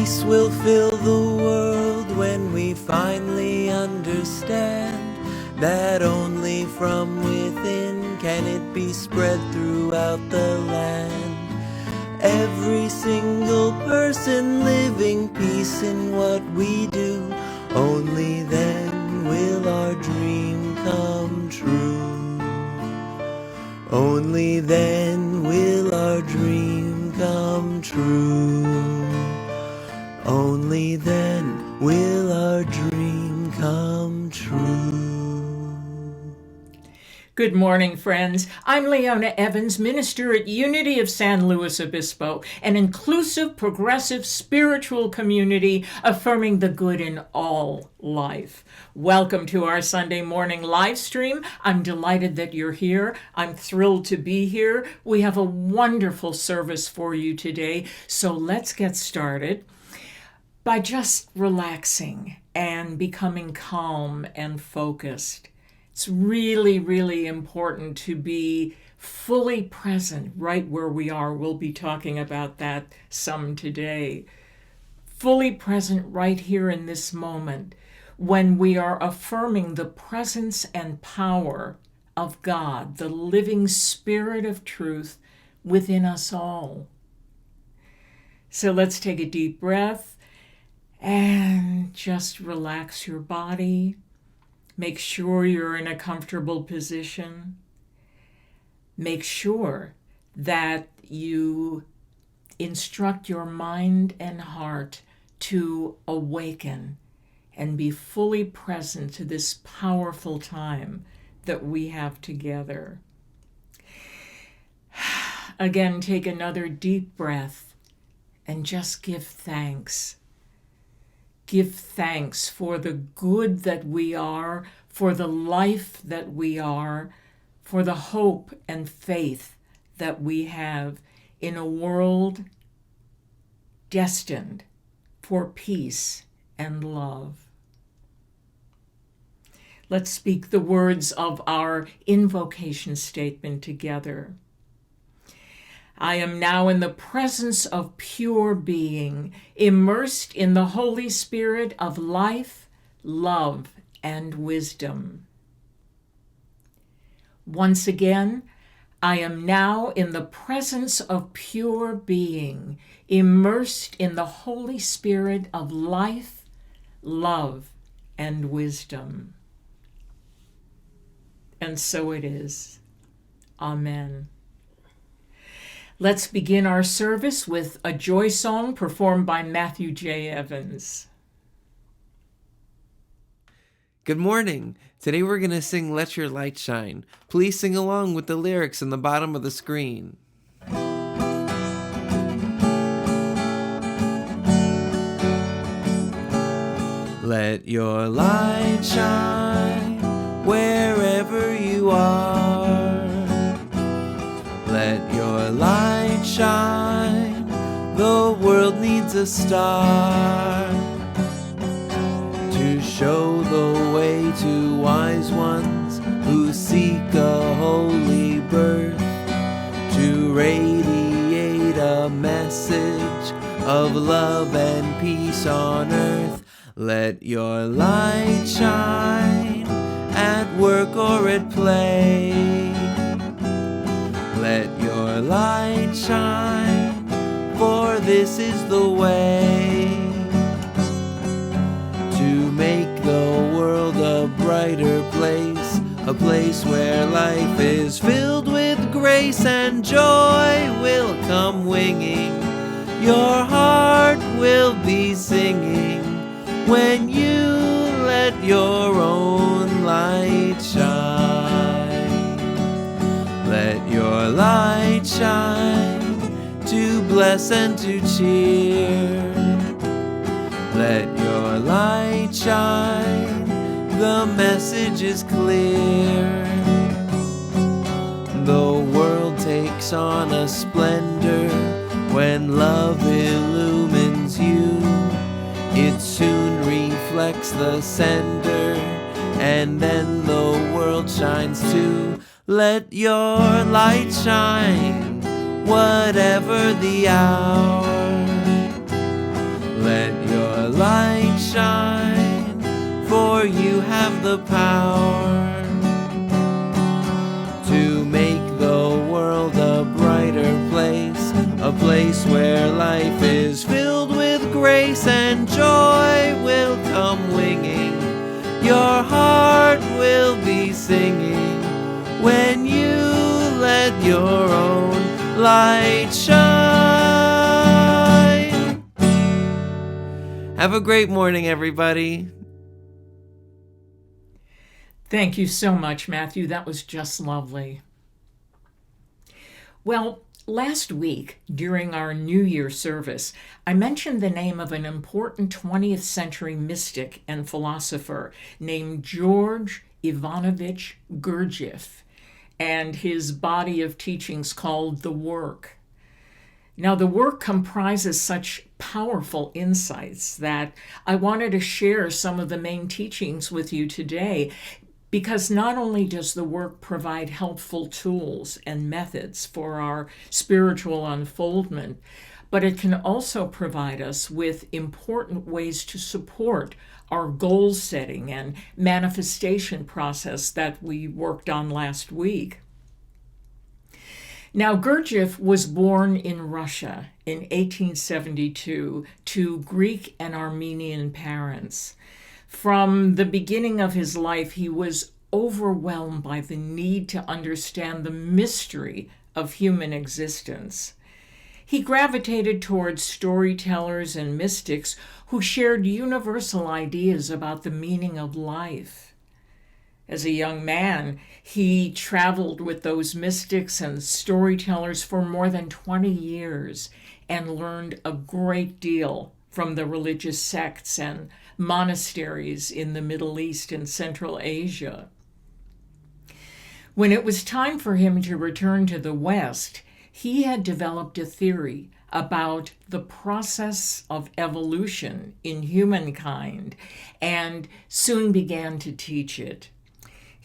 Peace will fill the world when we finally understand that only from within can it be spread throughout the land. Every single person living peace in what we do, only then will our dream come true. Only then will our dream come true. Only then will our dream come true. Good morning, friends. I'm Leona Evans, minister at Unity of San Luis Obispo, an inclusive, progressive, spiritual community affirming the good in all life. Welcome to our Sunday morning live stream. I'm delighted that you're here. I'm thrilled to be here. We have a wonderful service for you today, so let's get started by just relaxing and becoming calm and focused. It's really, really important to be fully present right where we are. We'll be talking about that some today. Fully present right here in this moment when we are affirming the presence and power of God, the living Spirit of truth within us all. So let's take a deep breath and just relax your body. Make sure you're in a comfortable position. Make sure that you instruct your mind and heart to awaken and be fully present to this powerful time that we have together. Again, take another deep breath and just give thanks. Give thanks for the good that we are, for the life that we are, for the hope and faith that we have in a world destined for peace and love. Let's speak the words of our invocation statement together. I am now in the presence of pure being, immersed in the Holy Spirit of life, love, and wisdom. Once again, I am now in the presence of pure being, immersed in the Holy Spirit of life, love, and wisdom. And so it is. Amen. Let's begin our service with a joy song performed by Matthew J. Evans. Good morning. Today we're going to sing Let Your Light Shine. Please sing along with the lyrics in the bottom of the screen. Let your light shine wherever you are. Let your light shine, the world needs a star to show the way to wise ones who seek a holy birth, to radiate a message of love and peace on earth. Let your light shine at work or at play. Let your light shine, for this is the way to make the world a brighter place, a place where life is filled with grace and joy will come winging. Your heart will be singing when you let your own light shine. Let your light shine to bless and to cheer. Let your light shine, the message is clear. The world takes on a splendor when love illumines you. It soon reflects the sender, and then the world shines too. Let your light shine, whatever the hour. Let your light shine, for you have the power to make the world a brighter place, a place where life is filled with grace and joy will come winging. Your heart will be singing when you let your own light shine. Have a great morning, everybody. Thank you so much, Matthew. That was just lovely. Well, last week, during our New Year service, I mentioned the name of an important 20th century mystic and philosopher named George Ivanovich Gurdjieff, and his body of teachings called The Work. Now, the work comprises such powerful insights that I wanted to share some of the main teachings with you today, because not only does the work provide helpful tools and methods for our spiritual unfoldment, but it can also provide us with important ways to support our goal setting and manifestation process that we worked on last week. Now, Gurdjieff was born in Russia in 1872 to Greek and Armenian parents. From the beginning of his life, he was overwhelmed by the need to understand the mystery of human existence. He gravitated towards storytellers and mystics who shared universal ideas about the meaning of life. As a young man, he traveled with those mystics and storytellers for more than 20 years and learned a great deal from the religious sects and monasteries in the Middle East and Central Asia. When it was time for him to return to the West, he had developed a theory about the process of evolution in humankind and soon began to teach it.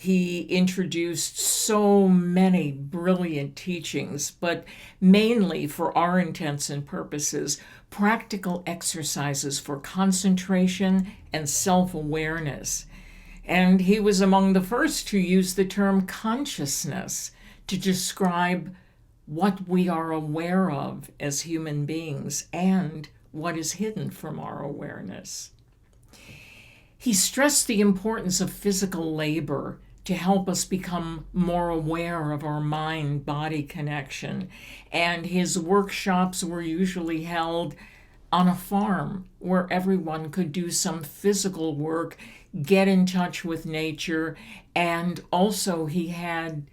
He introduced so many brilliant teachings, but mainly, for our intents and purposes, practical exercises for concentration and self-awareness. And he was among the first to use the term consciousness to describe what we are aware of as human beings and what is hidden from our awareness. He stressed the importance of physical labor to help us become more aware of our mind-body connection, and his workshops were usually held on a farm where everyone could do some physical work, get in touch with nature, and also he had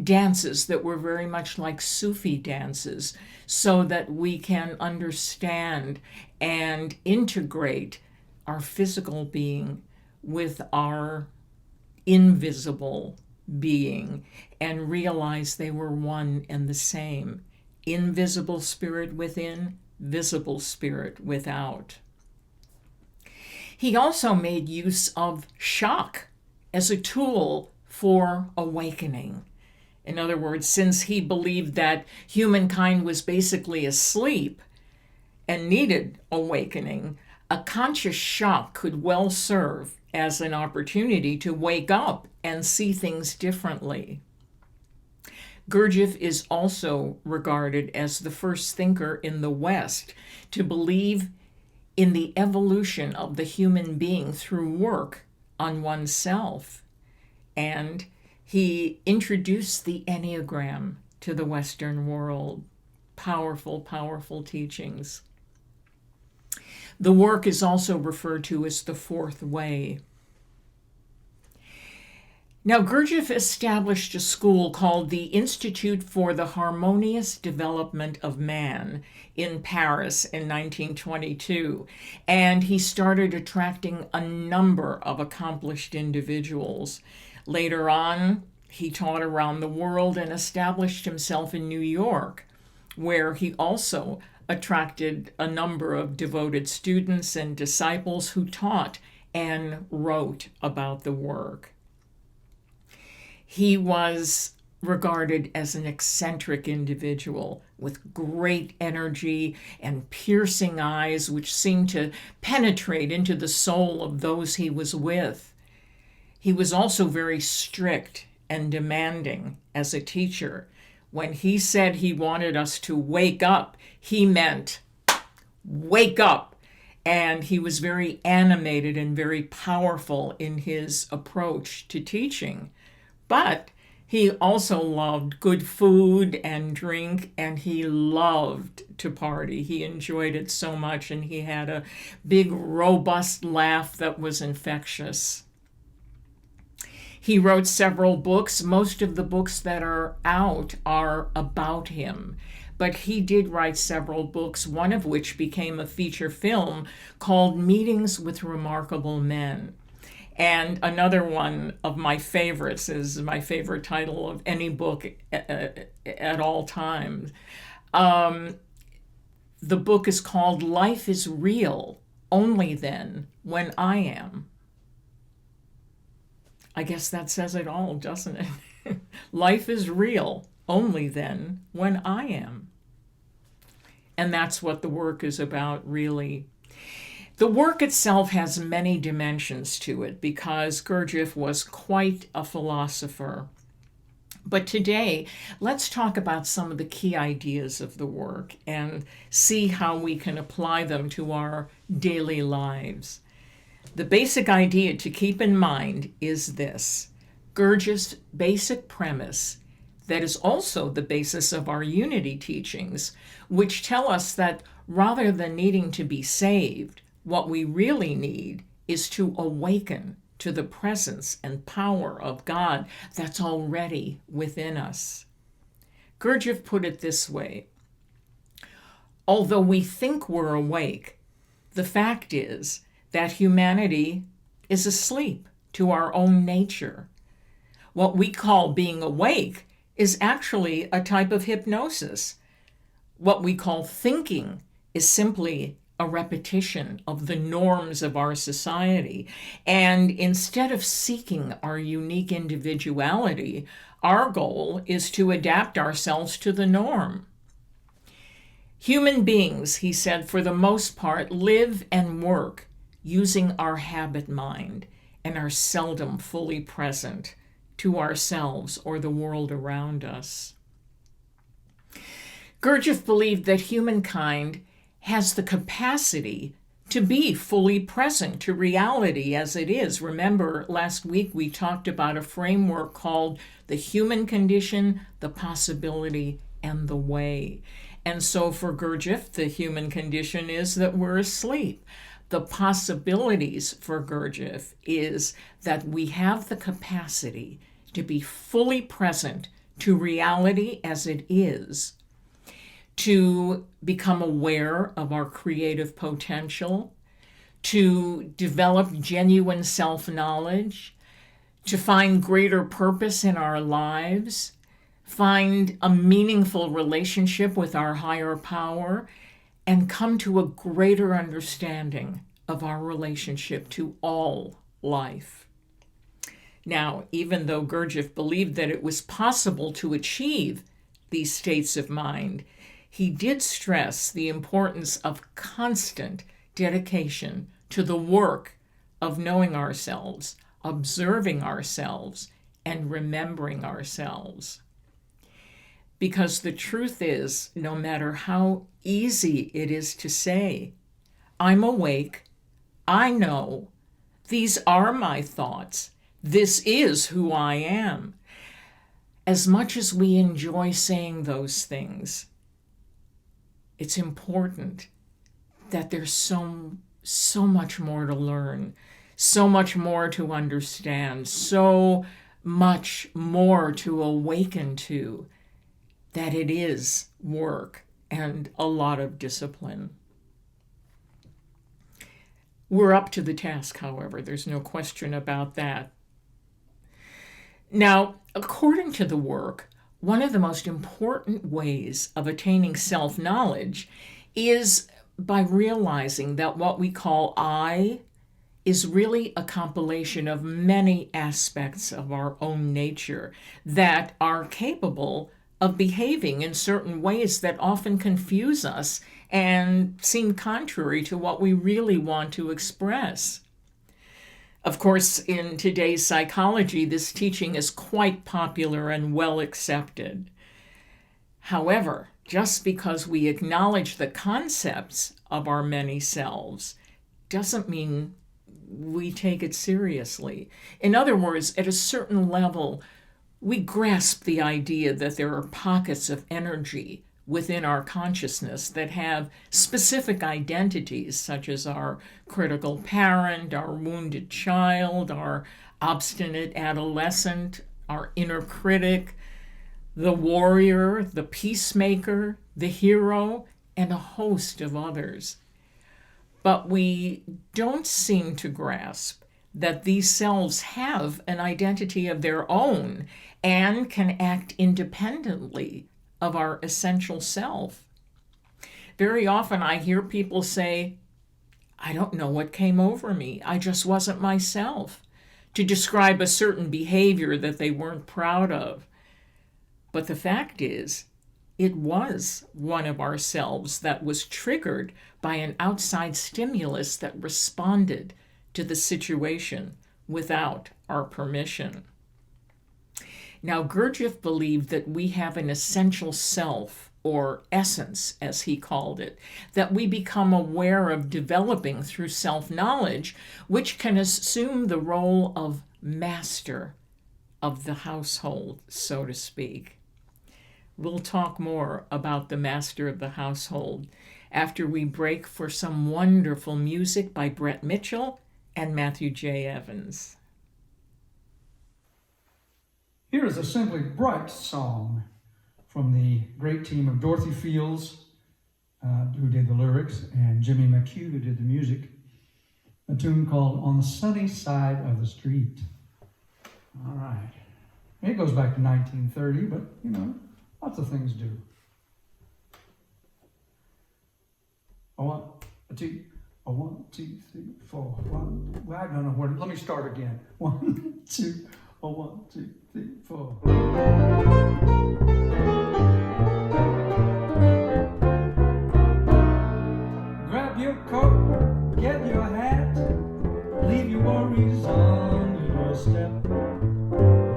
dances that were very much like Sufi dances so that we can understand and integrate our physical being with our invisible being and realize they were one and the same. Invisible spirit within, visible spirit without. He also made use of shock as a tool for awakening. In other words, since he believed that humankind was basically asleep and needed awakening, a conscious shock could well serve as an opportunity to wake up and see things differently. Gurdjieff is also regarded as the first thinker in the West to believe in the evolution of the human being through work on oneself. And he introduced the Enneagram to the Western world. Powerful, powerful teachings. The work is also referred to as the fourth way. Now, Gurdjieff established a school called the Institute for the Harmonious Development of Man in Paris in 1922, and he started attracting a number of accomplished individuals. Later on, he taught around the world and established himself in New York, where he also attracted a number of devoted students and disciples who taught and wrote about the work. He was regarded as an eccentric individual with great energy and piercing eyes which seemed to penetrate into the soul of those he was with. He was also very strict and demanding as a teacher. When he said he wanted us to wake up, he meant wake up. And he was very animated and very powerful in his approach to teaching. But he also loved good food and drink, and he loved to party. He enjoyed it so much, and he had a big, robust laugh that was infectious. He wrote several books. Most of the books that are out are about him. But he did write several books, one of which became a feature film called Meetings with Remarkable Men. And another one of my favorites is my favorite title of any book at all times. The book is called Life is Real Only Then When I Am. I guess that says it all, doesn't it? Life is real only then when I am. And that's what the work is about, really. The work itself has many dimensions to it because Gurdjieff was quite a philosopher. But today, let's talk about some of the key ideas of the work and see how we can apply them to our daily lives. The basic idea to keep in mind is this: Gurdjieff's basic premise that is also the basis of our unity teachings, which tell us that rather than needing to be saved, what we really need is to awaken to the presence and power of God that's already within us. Gurdjieff put it this way: although we think we're awake, the fact is that humanity is asleep to our own nature. What we call being awake is actually a type of hypnosis. What we call thinking is simply a repetition of the norms of our society. And instead of seeking our unique individuality, our goal is to adapt ourselves to the norm. Human beings, he said, for the most part, live and work using our habit mind and are seldom fully present to ourselves or the world around us. Gurdjieff believed that humankind has the capacity to be fully present to reality as it is. Remember, last week we talked about a framework called the human condition, the possibility, and the way. And so for Gurdjieff, the human condition is that we're asleep. The possibilities for Gurdjieff is that we have the capacity to be fully present to reality as it is, to become aware of our creative potential, to develop genuine self-knowledge, to find greater purpose in our lives, find a meaningful relationship with our higher power, and come to a greater understanding of our relationship to all life. Now, even though Gurdjieff believed that it was possible to achieve these states of mind, he did stress the importance of constant dedication to the work of knowing ourselves, observing ourselves, and remembering ourselves. Because the truth is, no matter how easy it is to say, I'm awake, I know, these are my thoughts, this is who I am. As much as we enjoy saying those things, it's important that there's so much more to learn, so much more to understand, so much more to awaken to, that it is work and a lot of discipline. We're up to the task, however. There's no question about that. Now, according to the work, one of the most important ways of attaining self-knowledge is by realizing that what we call I is really a compilation of many aspects of our own nature that are capable of behaving in certain ways that often confuse us and seem contrary to what we really want to express. Of course, in today's psychology, this teaching is quite popular and well accepted. However, just because we acknowledge the concepts of our many selves doesn't mean we take it seriously. In other words, at a certain level, we grasp the idea that there are pockets of energy within our consciousness that have specific identities, such as our critical parent, our wounded child, our obstinate adolescent, our inner critic, the warrior, the peacemaker, the hero, and a host of others. But we don't seem to grasp that these selves have an identity of their own and can act independently of our essential self. Very often I hear people say, I don't know what came over me. I just wasn't myself, to describe a certain behavior that they weren't proud of. But the fact is, it was one of ourselves that was triggered by an outside stimulus that responded to the situation without our permission. Now, Gurdjieff believed that we have an essential self, or essence, as he called it, that we become aware of developing through self-knowledge, which can assume the role of master of the household, so to speak. We'll talk more about the master of the household after we break for some wonderful music by Brett Mitchell and Matthew J. Evans. Here is a simply bright song from the great team of Dorothy Fields, who did the lyrics, and Jimmy McHugh, who did the music. A tune called On the Sunny Side of the Street. All right. It goes back to 1930, but, lots of things do. A one, a two, 3, 4, 1. Well, I don't know where. Let me start again. 1, 2, 1, 2, 3, 4. Grab your coat, get your hat, leave your worries on your step.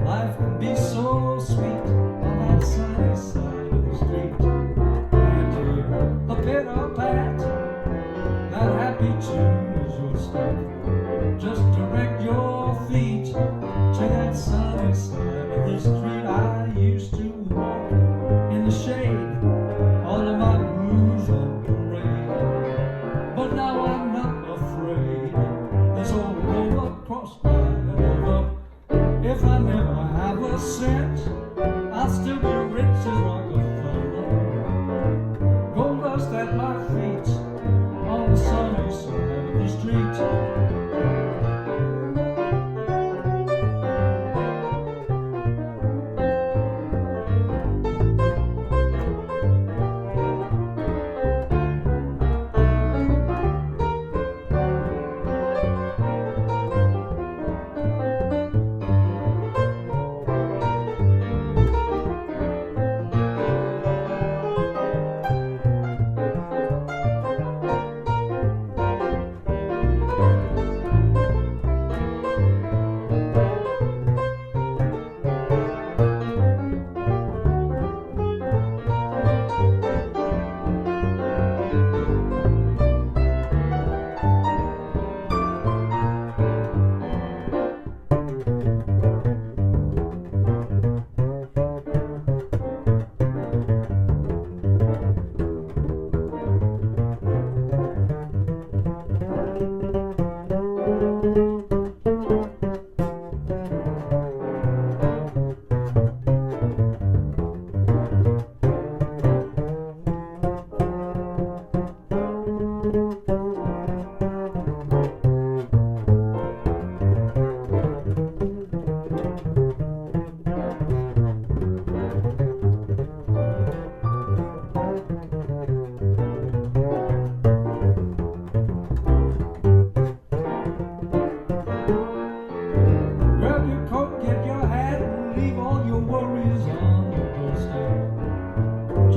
Life can be so sweet on that sunny side of the street. And hear a pitter-pat, that happy tune is your step. Just direct your feet to that sunny side of the street. I used to walk in the shade, all of my blues on parade. But now I'm not afraid. This old road across my over. If I never have a cent, I'll still be rich as Rockefeller. Gold dust at my feet on the sunny side of the street.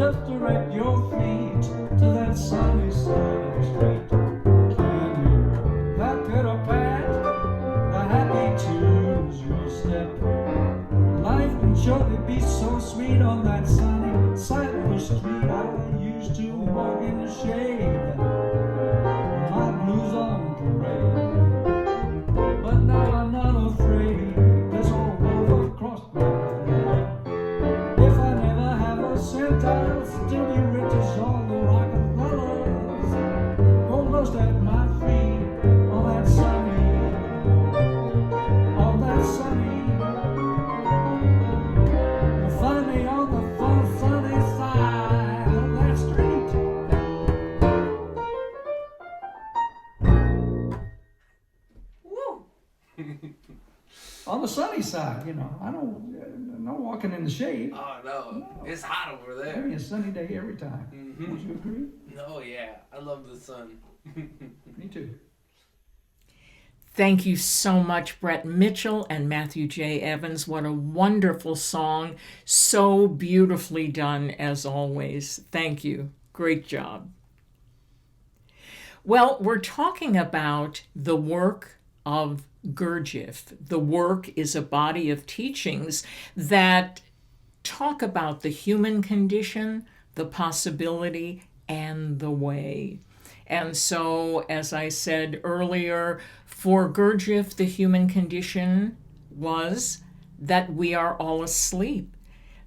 just direct your feet to that sunny street. Can you that pitter pat, the happy tunes your step? Life can surely be so sweet on that sunny side of the street. I used to walk in the shade, my blues on parade. But now I'm not afraid, this old rover crossed my way. If I never have a cent, I'll still be rich as all the Rockefellers. Almost at my feet on that sunny, you'll find me on the far sunny side of that street. On the sunny side, you know. I don't, no walking in the shade. Oh, no. It's hot over there. Give me a sunny day every time. Would you agree? No, yeah. I love the sun. Me too. Thank you so much, Brett Mitchell and Matthew J. Evans. What a wonderful song. So beautifully done, as always. Thank you. Great job. Well, we're talking about the work of Gurdjieff. The work is a body of teachings that talk about the human condition, the possibility, and the way. And so, as I said earlier, for Gurdjieff, the human condition was that we are all asleep,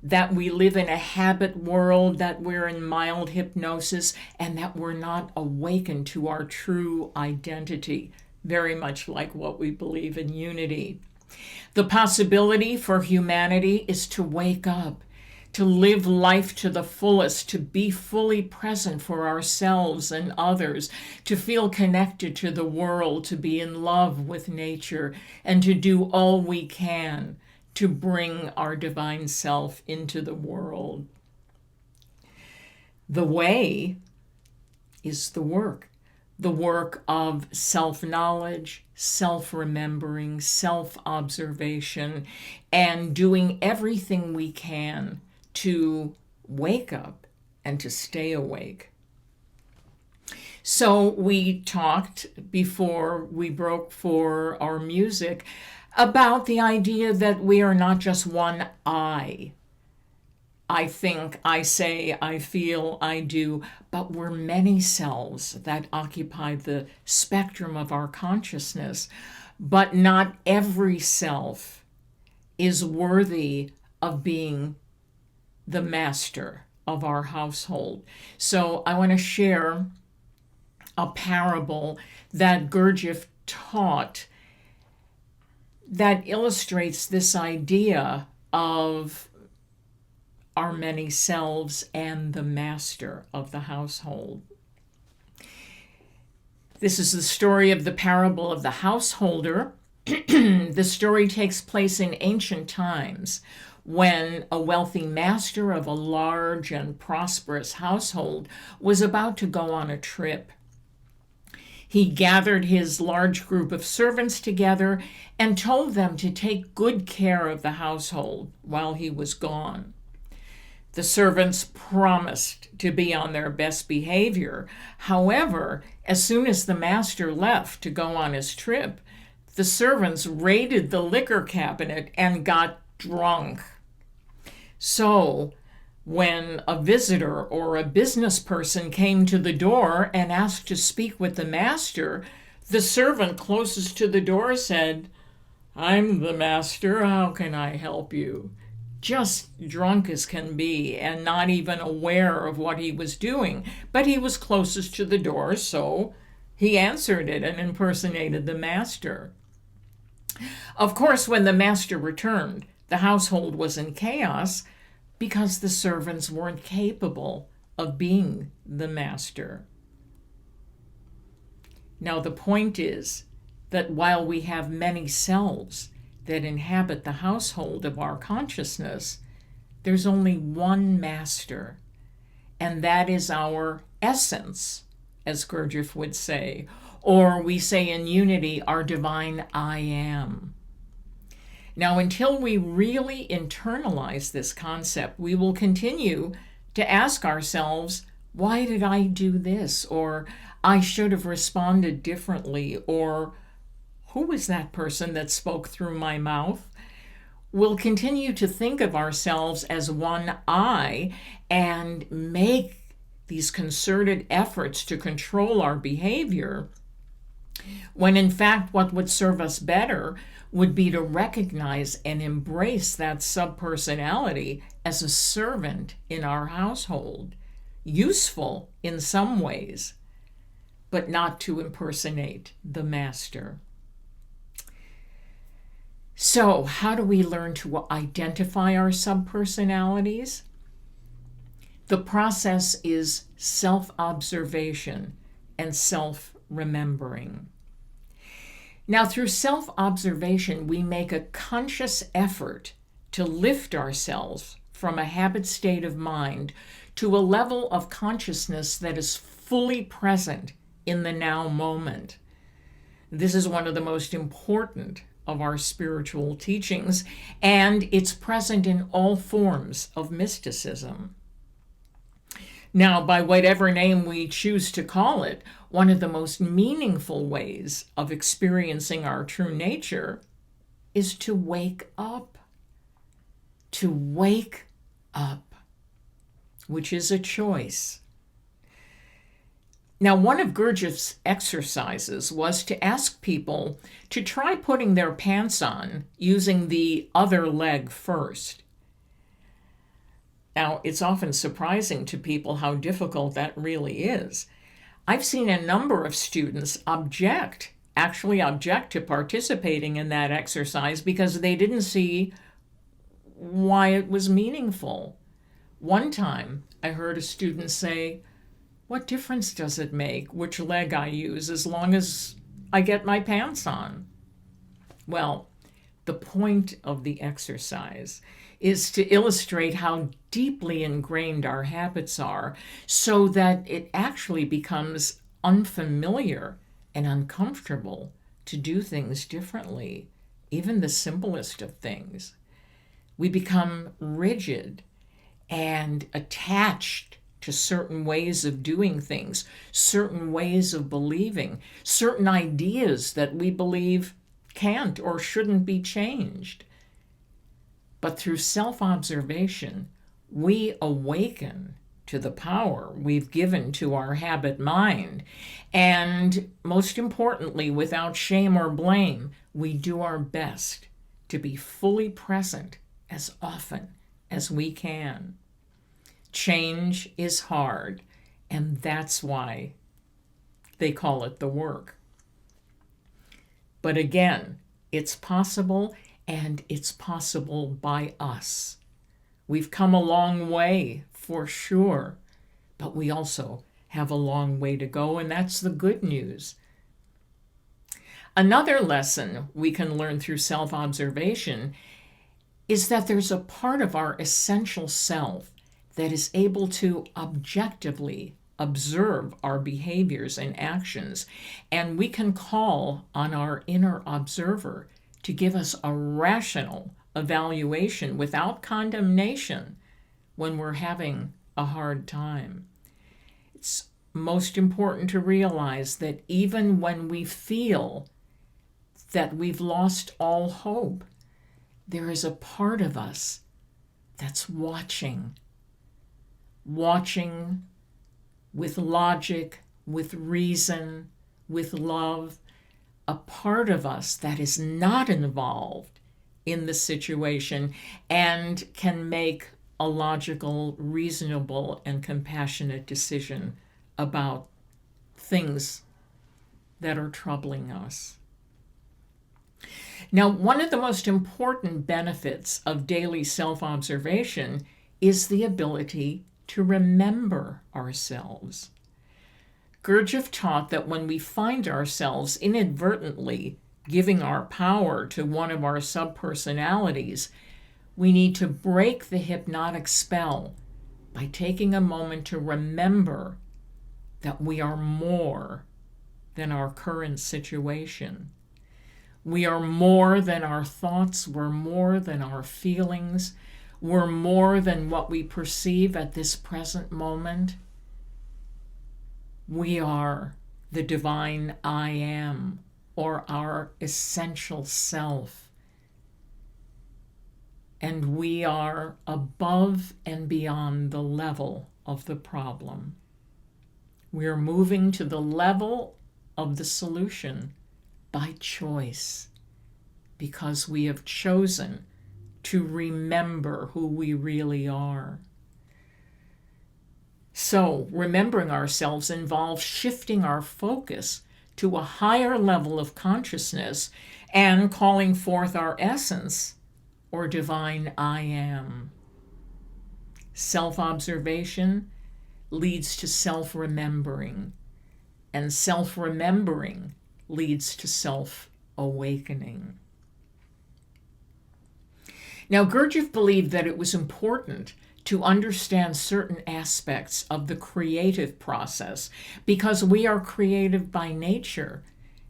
that we live in a habit world, that we're in mild hypnosis, and that we're not awakened to our true identity, very much like what we believe in unity. The possibility for humanity is to wake up, to live life to the fullest, to be fully present for ourselves and others, to feel connected to the world, to be in love with nature, and to do all we can to bring our divine self into the world. The way is the work of self-knowledge, self-remembering, self-observation, and doing everything we can to wake up and to stay awake. So we talked before we broke for our music about the idea that we are not just one I think, I say, I feel, I do, but we're many selves that occupy the spectrum of our consciousness. But not every self is worthy of being the master of our household. So I want to share a parable that Gurdjieff taught that illustrates this idea of our many selves and the master of the household. This is the story of the parable of the householder. The story takes place in ancient times when a wealthy master of a large and prosperous household was about to go on a trip. He gathered his large group of servants together and told them to take good care of the household while he was gone. The servants promised to be on their best behavior. However, as soon as the master left to go on his trip, the servants raided the liquor cabinet and got drunk. So, when a visitor or a business person came to the door and asked to speak with the master, the servant closest to the door said, "I'm the master, how can I help you?" Just drunk as can be and not even aware of what he was doing. But he was closest to the door, so he answered it and impersonated the master. Of course, when the master returned, the household was in chaos because the servants weren't capable of being the master. Now, the point is that while we have many selves that inhabit the household of our consciousness, there's only one master, and that is our essence, as Gurdjieff would say, or we say in unity, our divine I am. Now, until we really internalize this concept, we will continue to ask ourselves, why did I do this? Or I should have responded differently. Or who was that person that spoke through my mouth? We'll continue to think of ourselves as one I and make these concerted efforts to control our behavior, when in fact what would serve us better would be to recognize and embrace that subpersonality as a servant in our household, useful in some ways, but not to impersonate the master. So, how do we learn to identify our subpersonalities? The process is self-observation and self-remembering. Now, through self-observation, we make a conscious effort to lift ourselves from a habit state of mind to a level of consciousness that is fully present in the now moment. This is one of the most important of our spiritual teachings, and it's present in all forms of mysticism. Now, by whatever name we choose to call it, one of the most meaningful ways of experiencing our true nature is to wake up. To wake up, which is a choice. Now, one of Gurdjieff's exercises was to ask people to try putting their pants on using the other leg first. Now, it's often surprising to people how difficult that really is. I've seen a number of students actually object to participating in that exercise because they didn't see why it was meaningful. One time, I heard a student say, "What difference does it make which leg I use as long as I get my pants on?" Well, the point of the exercise is to illustrate how deeply ingrained our habits are so that it actually becomes unfamiliar and uncomfortable to do things differently, even the simplest of things. We become rigid and attached to certain ways of doing things, certain ways of believing, certain ideas that we believe can't or shouldn't be changed. But through self-observation, we awaken to the power we've given to our habit mind. And most importantly, without shame or blame, we do our best to be fully present as often as we can. Change is hard, and that's why they call it the work. But again, it's possible, and it's possible by us. We've come a long way, for sure, but we also have a long way to go, and that's the good news. Another lesson we can learn through self-observation is that there's a part of our essential self that is able to objectively observe our behaviors and actions, and we can call on our inner observer to give us a rational evaluation without condemnation when we're having a hard time. It's most important to realize that even when we feel that we've lost all hope, there is a part of us that's watching with logic, with reason, with love, a part of us that is not involved in the situation and can make a logical, reasonable, and compassionate decision about things that are troubling us. Now, one of the most important benefits of daily self-observation is the ability to remember ourselves. Gurdjieff taught that when we find ourselves inadvertently giving our power to one of our subpersonalities, we need to break the hypnotic spell by taking a moment to remember that we are more than our current situation. We are more than our thoughts, we're more than our feelings, we're more than what we perceive at this present moment? We are the divine I am, or our essential self. And we are above and beyond the level of the problem. We are moving to the level of the solution by choice, because we have chosen to remember who we really are. So, remembering ourselves involves shifting our focus to a higher level of consciousness and calling forth our essence, or divine I am. Self-observation leads to self-remembering, and self-remembering leads to self-awakening. Now, Gurdjieff believed that it was important to understand certain aspects of the creative process because we are creative by nature.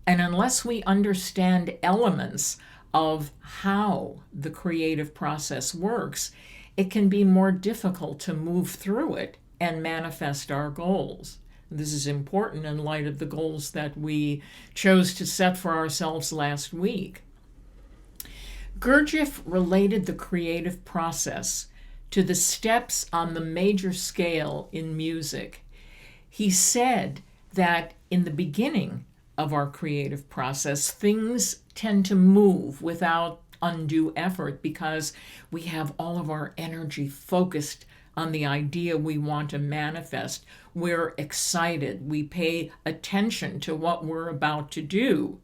And unless we understand elements of how the creative process works, it can be more difficult to move through it and manifest our goals. This is important in light of the goals that we chose to set for ourselves last week. Gurdjieff related the creative process to the steps on the major scale in music. He said that in the beginning of our creative process, things tend to move without undue effort because we have all of our energy focused on the idea we want to manifest. We're excited. We pay attention to what we're about to do.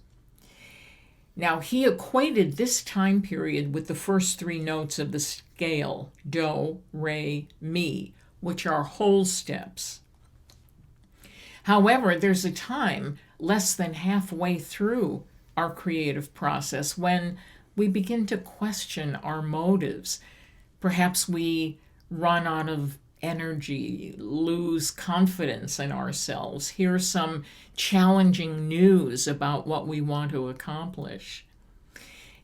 Now, he equated this time period with the first three notes of the scale, do, re, mi, which are whole steps. However, there's a time less than halfway through our creative process when we begin to question our motives. Perhaps we run out of energy, lose confidence in ourselves, hear some challenging news about what we want to accomplish.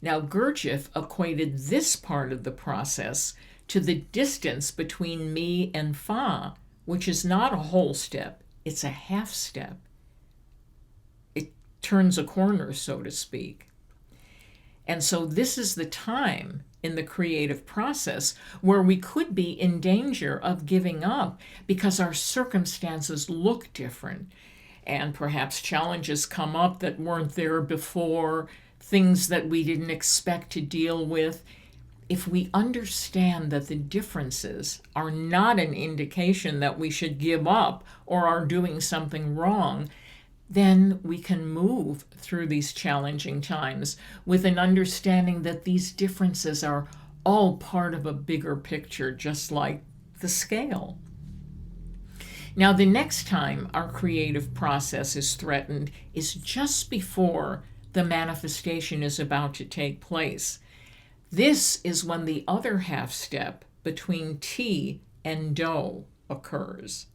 Now, Gurdjieff equated this part of the process to the distance between mi and fa, which is not a whole step, it's a half step. It turns a corner, so to speak. And so this is the time in the creative process where we could be in danger of giving up because our circumstances look different and perhaps challenges come up that weren't there before, things that we didn't expect to deal with. If we understand that the differences are not an indication that we should give up or are doing something wrong, then we can move through these challenging times with an understanding that these differences are all part of a bigger picture, just like the scale. Now, the next time our creative process is threatened is just before the manifestation is about to take place. This is when the other half step between ti and do occurs.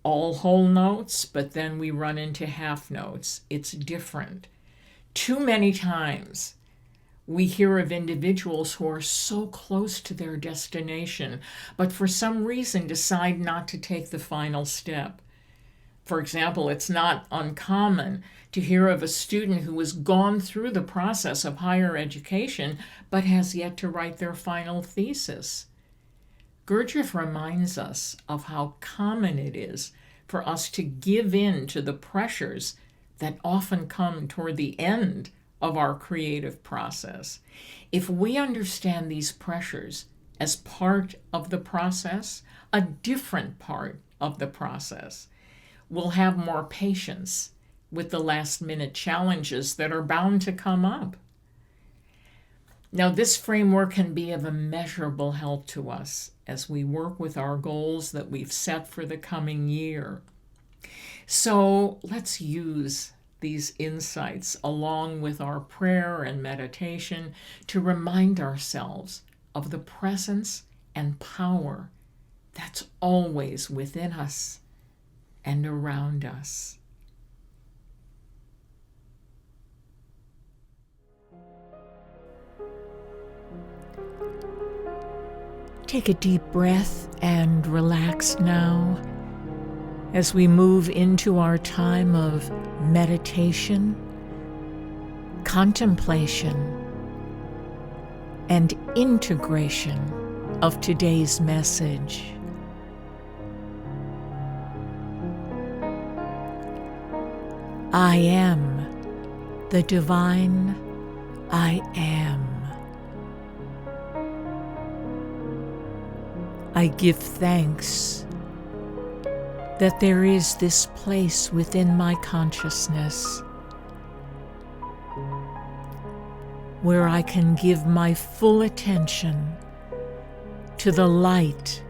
All whole notes, but then we run into half notes. It's different. Too many times we hear of individuals who are so close to their destination, but for some reason decide not to take the final step. For example, it's not uncommon to hear of a student who has gone through the process of higher education, but has yet to write their final thesis. Gurdjieff reminds us of how common it is for us to give in to the pressures that often come toward the end of our creative process. If we understand these pressures as part of the process, a different part of the process, we'll have more patience with the last-minute challenges that are bound to come up. Now, this framework can be of immeasurable help to us as we work with our goals that we've set for the coming year. So let's use these insights along with our prayer and meditation to remind ourselves of the presence and power that's always within us and around us. Take a deep breath and relax now as we move into our time of meditation, contemplation, and integration of today's message. I am the divine I am. I give thanks that there is this place within my consciousness where I can give my full attention to the light,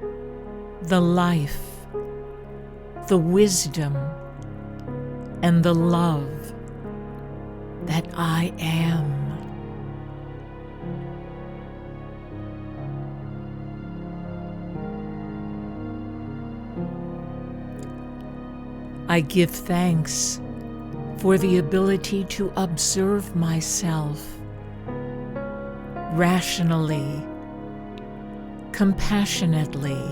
the life, the wisdom, and the love that I am. I give thanks for the ability to observe myself rationally, compassionately,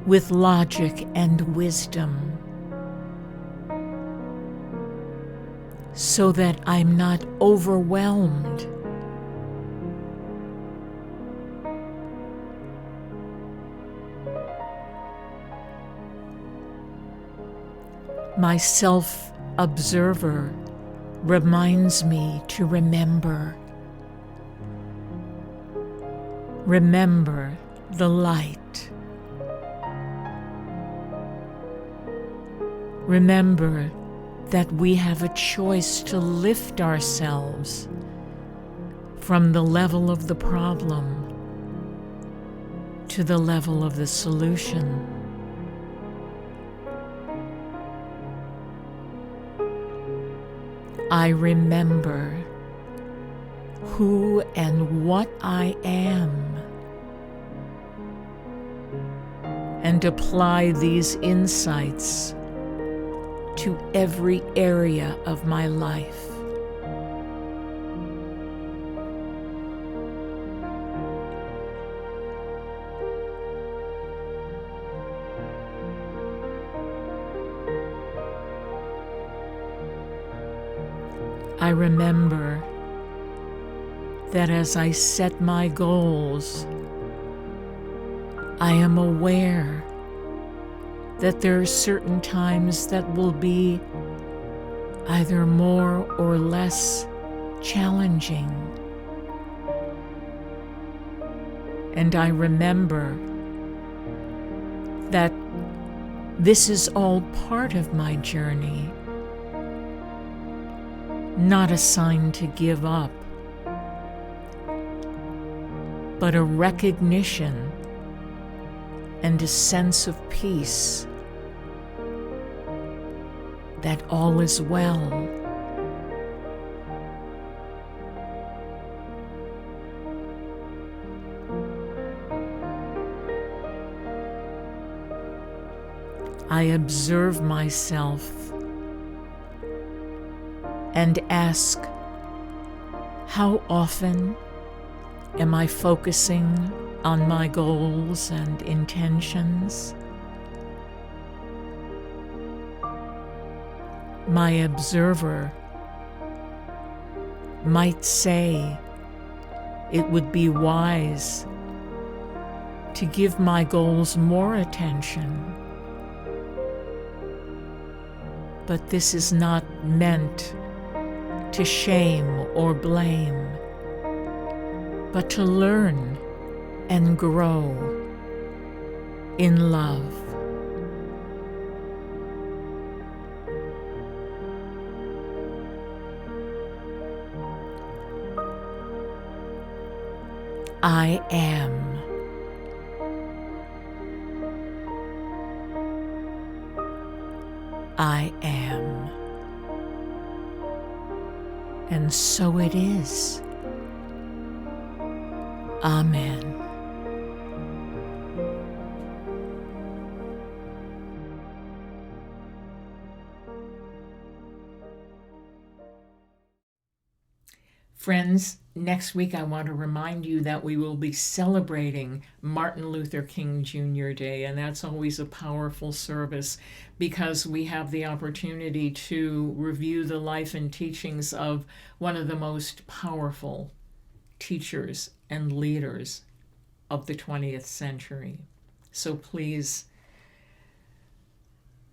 with logic and wisdom, so that I'm not overwhelmed my self-observer reminds me to remember the light. Remember that we have a choice to lift ourselves from the level of the problem to the level of the solution. I remember who and what I am, and apply these insights to every area of my life. I remember that as I set my goals, I am aware that there are certain times that will be either more or less challenging. And I remember that this is all part of my journey, not a sign to give up, but a recognition and a sense of peace that all is well. I observe myself and ask, how often am I focusing on my goals and intentions? My observer might say it would be wise to give my goals more attention, but this is not meant to shame or blame, but to learn and grow in love. I am. I am. And so it is. Amen. Friends, next week I want to remind you that we will be celebrating Martin Luther King Jr. Day, and that's always a powerful service because we have the opportunity to review the life and teachings of one of the most powerful teachers and leaders of the 20th century. So please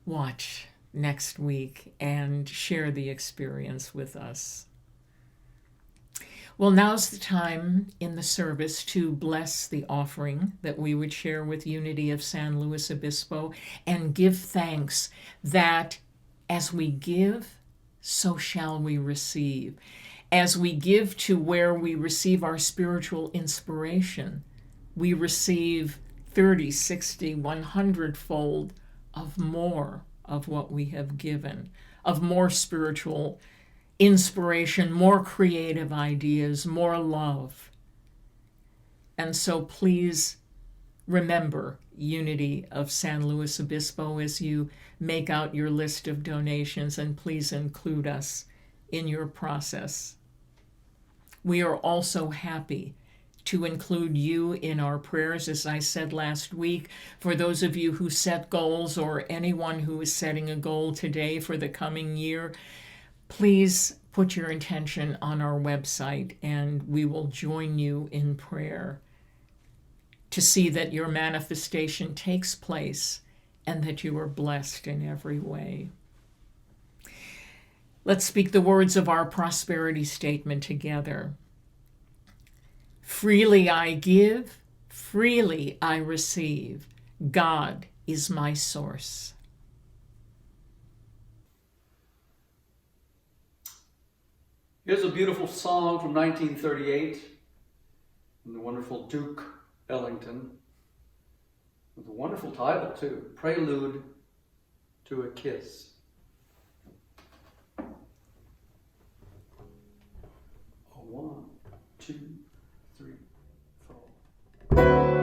watch next week and share the experience with us. Well, now's the time in the service to bless the offering that we would share with Unity of San Luis Obispo and give thanks that as we give, so shall we receive. As we give to where we receive our spiritual inspiration, we receive 30, 60, 100-fold of more of what we have given, of more spiritual inspiration, more creative ideas, more love. And so please remember Unity of San Luis Obispo as you make out your list of donations, and please include us in your process. We are also happy to include you in our prayers, as I said last week, for those of you who set goals or anyone who is setting a goal today for the coming year. Please put your intention on our website and we will join you in prayer to see that your manifestation takes place and that you are blessed in every way. Let's speak the words of our prosperity statement together. Freely I give, freely I receive. God is my source. Here's a beautiful song from 1938 from the wonderful Duke Ellington, with a wonderful title too, Prelude to a Kiss. 1, 2, 3, 4.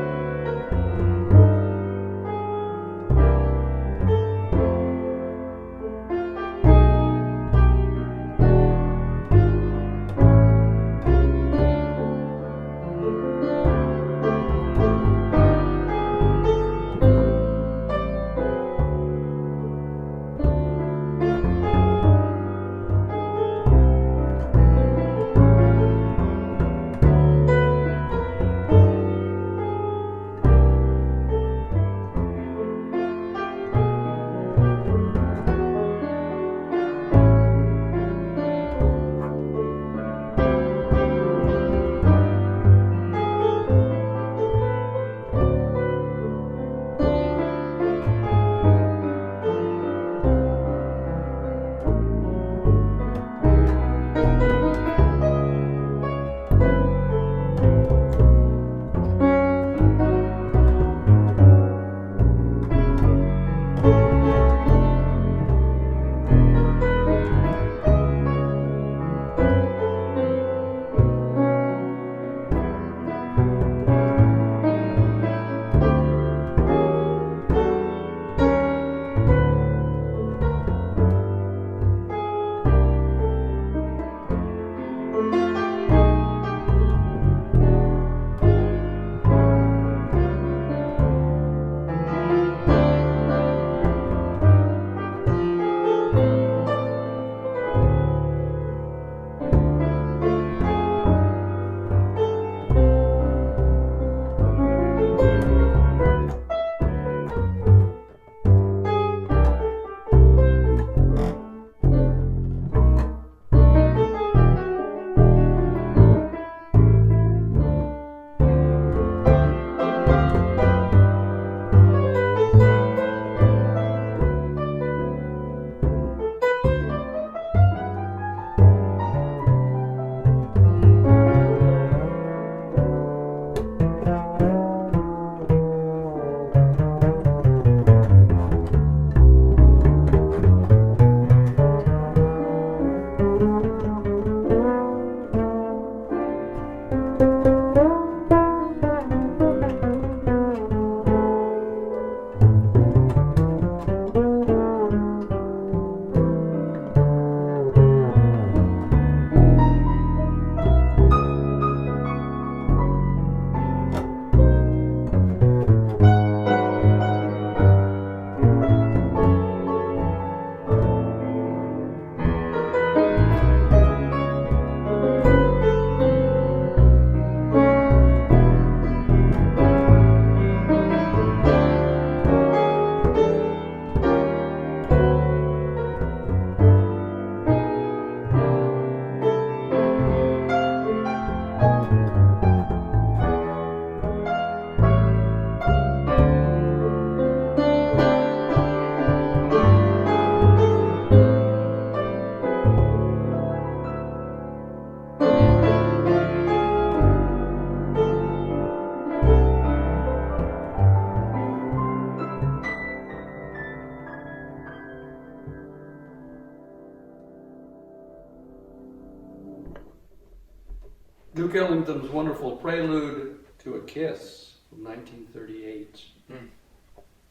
Duke Ellington's wonderful Prelude to a Kiss from 1938.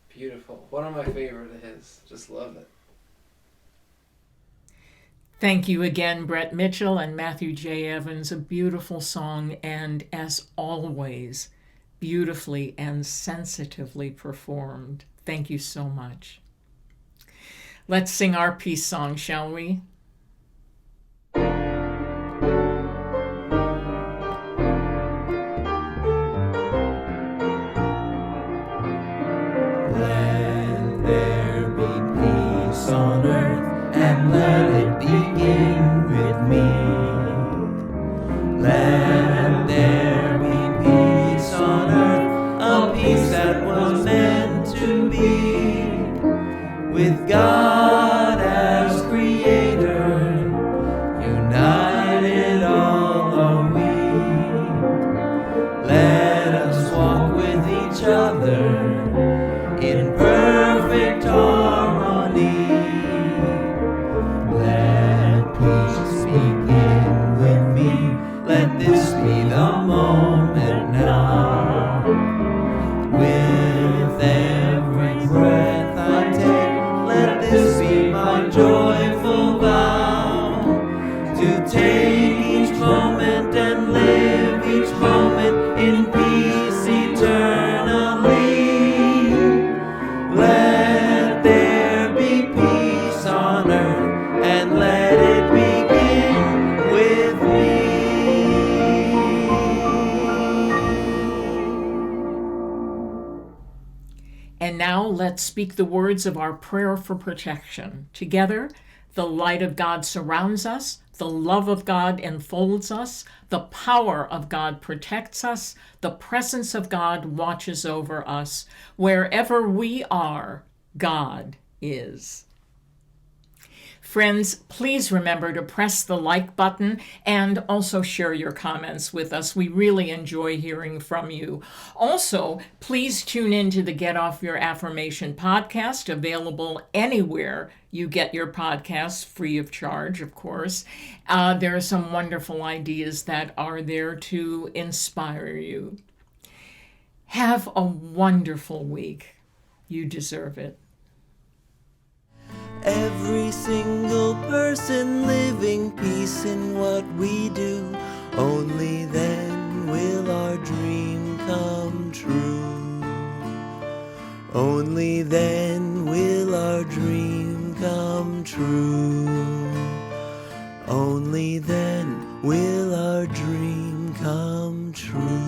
Beautiful. One of my favorite of his. Just love it. Thank you again, Brett Mitchell and Matthew J. Evans. A beautiful song, and as always, beautifully and sensitively performed. Thank you so much. Let's sing our peace song, shall we? Let there be peace on earth, and let it begin with me. Let there be peace on earth, a peace that was meant to be. With God as creator, united all are we. Let us walk with each other in perfect harmony. Let peace begin with me. Let this be the moment now. With every breath I take, let this be my joyful vow. To take each moment and live each moment in peace eternally. Let there be peace on earth, and let it begin with me. And now let's speak the words of our prayer for protection. Together, the light of God surrounds us, the love of God enfolds us, the power of God protects us, the presence of God watches over us. Wherever we are, God is. Friends, please remember to press the like button and also share your comments with us. We really enjoy hearing from you. Also, please tune in to the Get Off Your Affirmation podcast, available anywhere you get your podcasts, free of charge, of course. There are some wonderful ideas that are there to inspire you. Have a wonderful week. You deserve it. Every single person living peace in what we do. Only then will our dream come true. Only then will our dream come true. Only then will our dream come true.